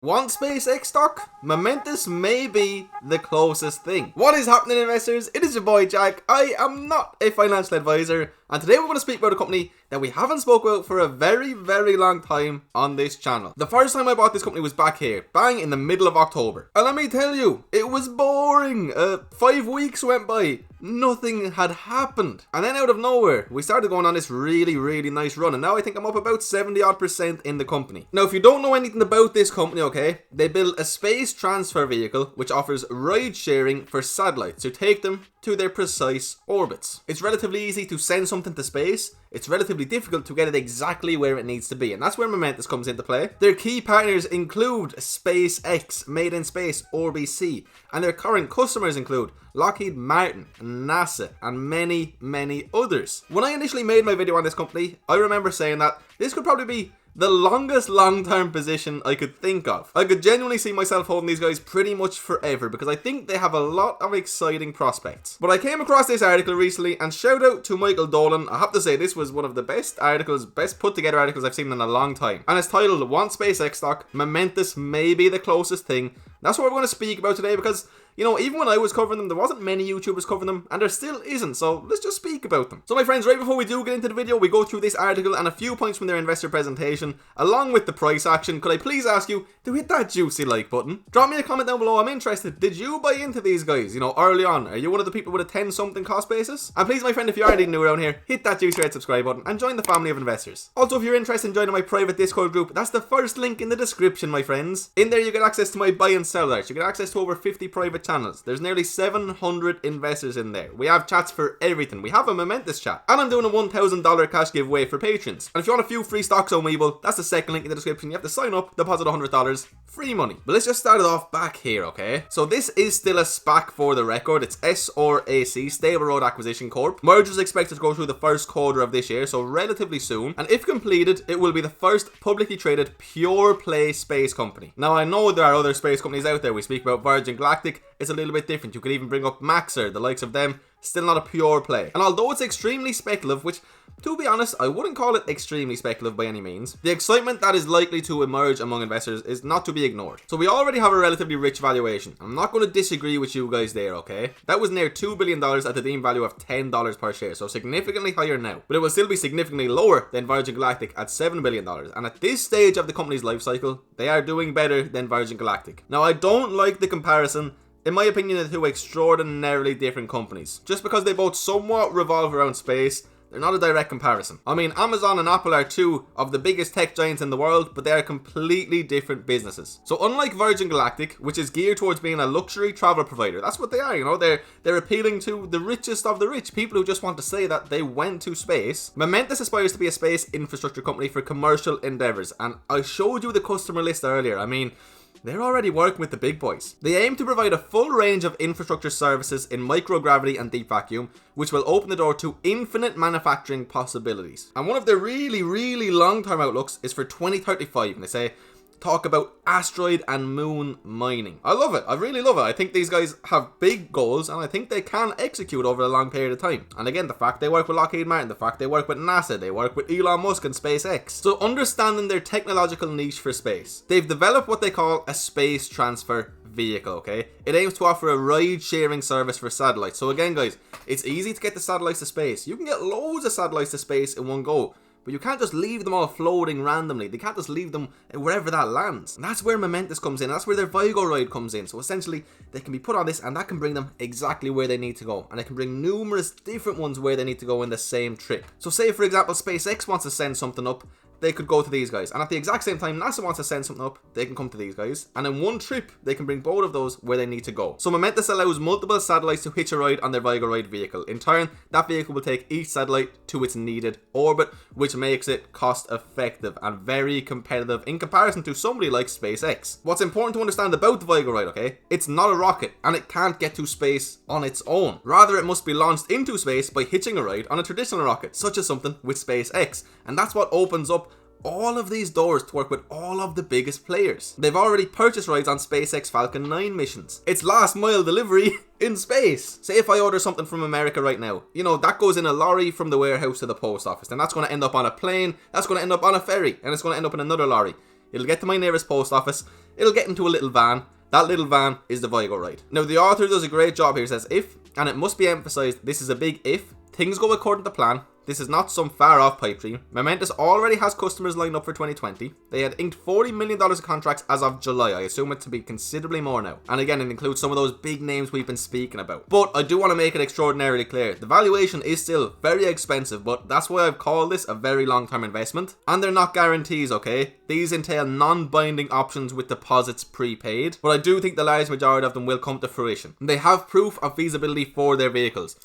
Want SpaceX stock? Momentus may be the closest thing. What is happening, investors? It is your boy Jack. I am not a financial advisor, and today we're going to speak about a company that we haven't spoke about for a very long time on this channel. The first time I bought this company was back here, bang in the middle of October. And let me tell you, it was boring. 5 weeks went by, nothing had happened. And then out of nowhere, we started going on this really nice run, and now I think I'm up about 70% in the company. Now, if you don't know anything about this company, okay, they build a space transfer vehicle which offers ride sharing for satellites to take them to their precise orbits. It's relatively easy to send something to space. It's relatively difficult to get it exactly where it needs to be, and that's where Momentus comes into play. Their key partners include Spacex, Made in Space, RBC, and their current customers include Lockheed Martin, NASA, and many others. When I initially made my video on this company, I remember saying that this could probably be the longest long-term position I could think of. I could genuinely see myself holding these guys pretty much forever because I think they have a lot of exciting prospects. But I came across this article recently, and shout out to Michael Dolan. I have to say this was one of the best put together articles I've seen in a long time. And it's titled, Want SpaceX Stock? Momentus may be the closest thing. That's what we're going to speak about today because, you know, even when I was covering them, there wasn't many YouTubers covering them, and there still isn't, so let's just speak about them. So my friends, right before we do get into the video, we go through this article and a few points from their investor presentation, along with the price action. Could I please ask you to hit that juicy like button? Drop me a comment down below, I'm interested. Did you buy into these guys, you know, early on? Are you one of the people with a 10 something cost basis? And please, my friend, if you are indeed new around here, hit that juicy red subscribe button and join the family of investors. Also, if you're interested in joining my private Discord group, that's the first link in the description, my friends. In there you get access to my buy and sell alerts. You get access to over 50 private channels. There's nearly 700 investors in there. We have chats for everything. We have a Momentus chat, and I'm doing a $1,000 cash giveaway for patrons. And if you want a few free stocks on Weeble, that's the second link in the description. You have to sign up, deposit $100, free money. But let's just start it off back here, okay? So this is still a SPAC for the record. It's SRAC, Stable Road Acquisition Corp. Merger is expected to go through the first quarter of this year, so relatively soon. And if completed, it will be the first publicly traded pure play space company. Now, I know there are other space companies out there. We speak about Virgin Galactic. It's a little bit different. You could even bring up Maxar, the likes of them. Still not a pure play. And although it's extremely speculative, which, to be honest, I wouldn't call it extremely speculative by any means, the excitement that is likely to emerge among investors is not to be ignored. So we already have a relatively rich valuation. I'm not going to disagree with you guys there, okay? That was near $2 billion at the deemed value of $10 per share, so significantly higher now. But it will still be significantly lower than Virgin Galactic at $7 billion. And at this stage of the company's life cycle, they are doing better than Virgin Galactic. Now, I don't like the comparison. In my opinion, they're two extraordinarily different companies. Just because they both somewhat revolve around space, they're not a direct comparison. I mean, Amazon and Apple are two of the biggest tech giants in the world, but they are completely different businesses. So unlike Virgin Galactic, which is geared towards being a luxury travel provider, that's what they are, you know, they're appealing to the richest of the rich, people who just want to say that they went to space. Momentus aspires to be a space infrastructure company for commercial endeavors, and I showed you the customer list earlier. I mean, they're already working with the big boys. They aim to provide a full range of infrastructure services in microgravity and deep vacuum, which will open the door to infinite manufacturing possibilities. And one of their really long-term outlooks is for 2035, and they say, talk about asteroid and moon mining. I love it. I really love it. I think these guys have big goals, and I think they can execute over a long period of time. And again, the fact they work with Lockheed Martin, the fact they work with NASA, they work with Elon Musk and SpaceX. So understanding their technological niche for space, they've developed what they call a space transfer vehicle, okay? It aims to offer a ride sharing service for satellites. So again, guys, it's easy to get the satellites to space. You can get loads of satellites to space in one go. But you can't just leave them all floating randomly. They can't just leave them wherever that lands. And that's where Momentus comes in. That's where their Vigo ride comes in. So essentially, they can be put on this, and that can bring them exactly where they need to go. And it can bring numerous different ones where they need to go in the same trip. So say, for example, SpaceX wants to send something up, they could go to these guys. And at the exact same time, NASA wants to send something up, they can come to these guys. And in one trip, they can bring both of those where they need to go. So Momentus allows multiple satellites to hitch a ride on their Vigo ride vehicle. In turn, that vehicle will take each satellite to its needed orbit, which makes it cost effective and very competitive in comparison to somebody like SpaceX. What's important to understand about the Vigo ride, okay? It's not a rocket, and it can't get to space on its own. Rather, it must be launched into space by hitching a ride on a traditional rocket, such as something with SpaceX. And that's what opens up all of these doors to work with all of the biggest players. They've already purchased rides on SpaceX Falcon 9 missions. It's last mile delivery in space. Say if I order something from America right now, you know, that goes in a lorry from the warehouse to the post office, and that's going to end up on a plane, that's going to end up on a ferry, and it's going to end up in another lorry. It'll get to my nearest post office. it'll get into a little van. That little van is the Vigo ride. Now, the author does a great job here. He says, if, and it must be emphasized, this is a big if, things go according to plan. This is not some far off pipe dream. Momentus already has customers lined up for 2020. They had inked $40 million of contracts as of July. I assume it to be considerably more now. And again, it includes some of those big names we've been speaking about. But I do want to make it extraordinarily clear. The valuation is still very expensive, but that's why I've called this a very long-term investment. And they're not guarantees, okay? These entail non-binding options with deposits prepaid. But I do think the large majority of them will come to fruition. They have proof of feasibility for their vehicles.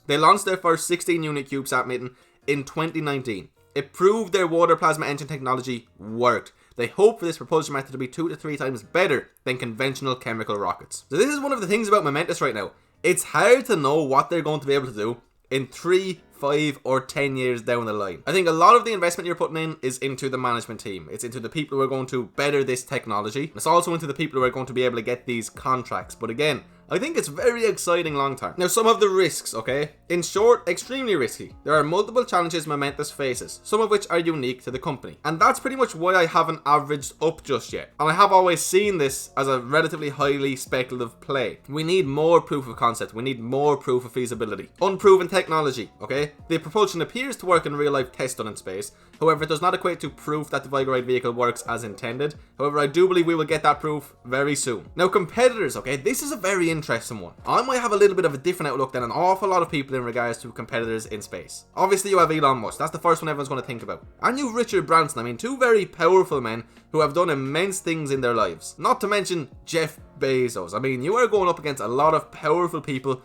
They launched their first 16-unit CubeSat mitten in 2019. It proved their water plasma engine technology worked. They hope for this propulsion method to be 2 to 3 times better than conventional chemical rockets. So this is one of the things about Momentus right now. It's hard to know what they're going to be able to do in 3, 5 or 10 years down the line. I think a lot of the investment you're putting in is into the management team. It's into the people who are going to better this technology. It's also into the people who are going to be able to get these contracts. But again, I think it's very exciting long term. Now, some of the risks, okay? In short, extremely risky. There are multiple challenges Momentus faces, some of which are unique to the company. And that's pretty much why I haven't averaged up just yet. And I have always seen this as a relatively highly speculative play. We need more proof of concept. We need more proof of feasibility. Unproven technology, okay? The propulsion appears to work in real life tests done in space. However, it does not equate to proof that the Vigo ride vehicle works as intended. However, I do believe we will get that proof very soon. Now, competitors, okay? This is a very interesting one. I might have a little bit of a different outlook than an awful lot of people in regards to competitors in space. Obviously, you have Elon Musk. That's the first one everyone's going to think about. And you have Richard Branson. I mean, two very powerful men who have done immense things in their lives. Not to mention Jeff Bezos. I mean, you are going up against a lot of powerful people.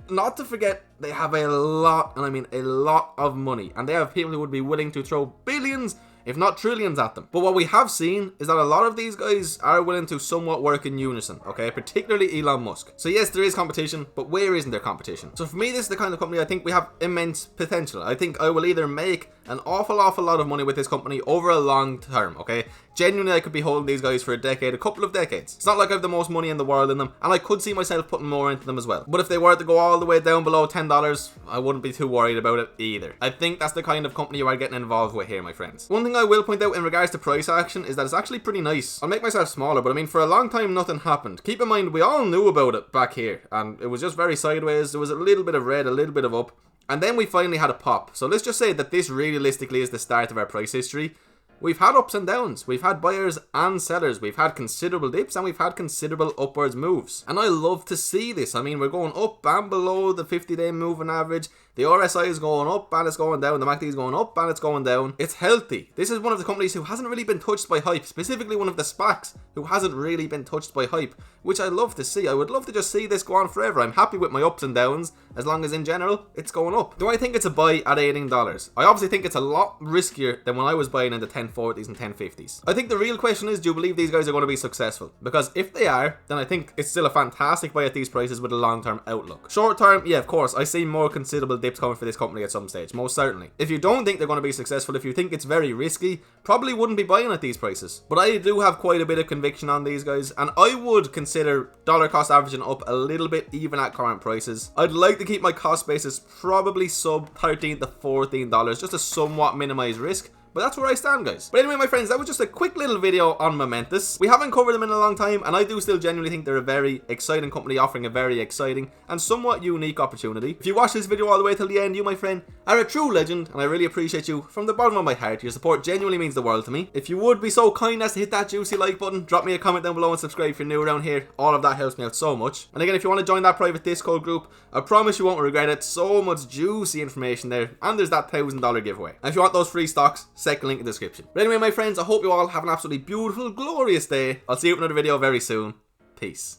Not to forget, they have a lot, and I mean a lot of money. And they have people who would be willing to throw billions, if not trillions at them. But what we have seen is that a lot of these guys are willing to somewhat work in unison, okay? Particularly Elon Musk. So yes, there is competition, but where isn't there competition? So for me, this is the kind of company I think we have immense potential. I think I will either make an awful lot of money with this company over a long term, okay? Genuinely, I could be holding these guys for a decade, a couple of decades. It's not like I have the most money in the world in them, and I could see myself putting more into them as well. But if they were to go all the way down below $10, I wouldn't be too worried about it either. I think that's the kind of company you are getting involved with here, my friends. One thing I will point out in regards to price action is that it's actually pretty nice. I'll make myself smaller, but I mean, for a long time, nothing happened. Keep in mind, we all knew about it back here, and it was just very sideways. There was a little bit of red, a little bit of up, and then we finally had a pop. So let's just say that this realistically is the start of our price history. We've had ups and downs, we've had buyers and sellers, we've had considerable dips and we've had considerable upwards moves. And I love to see this. I mean, we're going up and below the 50-day moving average. The RSI is going up and it's going down. The MACD is going up and it's going down. It's healthy. This is one of the companies who hasn't really been touched by hype. Specifically one of the SPACs who hasn't really been touched by hype, which I love to see. I would love to just see this go on forever. I'm happy with my ups and downs as long as in general it's going up. Do I think it's a buy at $18? I obviously think it's a lot riskier than when I was buying in the 1040s and 1050s. I think the real question is, do you believe these guys are going to be successful? Because if they are, then I think it's still a fantastic buy at these prices with a long-term outlook. Short term, yeah, of course, I see more considerable dips coming for this company at some stage, most certainly. If you don't think they're going to be successful, if you think it's very risky, probably wouldn't be buying at these prices. But I do have quite a bit of conviction on these guys, and I would consider dollar cost averaging up a little bit even at current prices. I'd like to keep my cost basis probably sub $13 to $14 just to somewhat minimize risk. But that's where I stand, guys. But anyway, my friends, that was just a quick little video on Momentus. We haven't covered them in a long time, and I do still genuinely think they're a very exciting company offering a very exciting and somewhat unique opportunity. If you watched this video all the way till the end, you, my friend, are a true legend, and I really appreciate you from the bottom of my heart. Your support genuinely means the world to me. If you would be so kind as to hit that juicy like button, drop me a comment down below and subscribe if you're new around here. All of that helps me out so much. And again, if you want to join that private Discord group, I promise you won't regret it. So much juicy information there, and there's that $1,000 giveaway. And if you want those free stocks, second link in the description. But anyway, my friends, I hope you all have an absolutely beautiful, glorious day. I'll see you in another video very soon. Peace.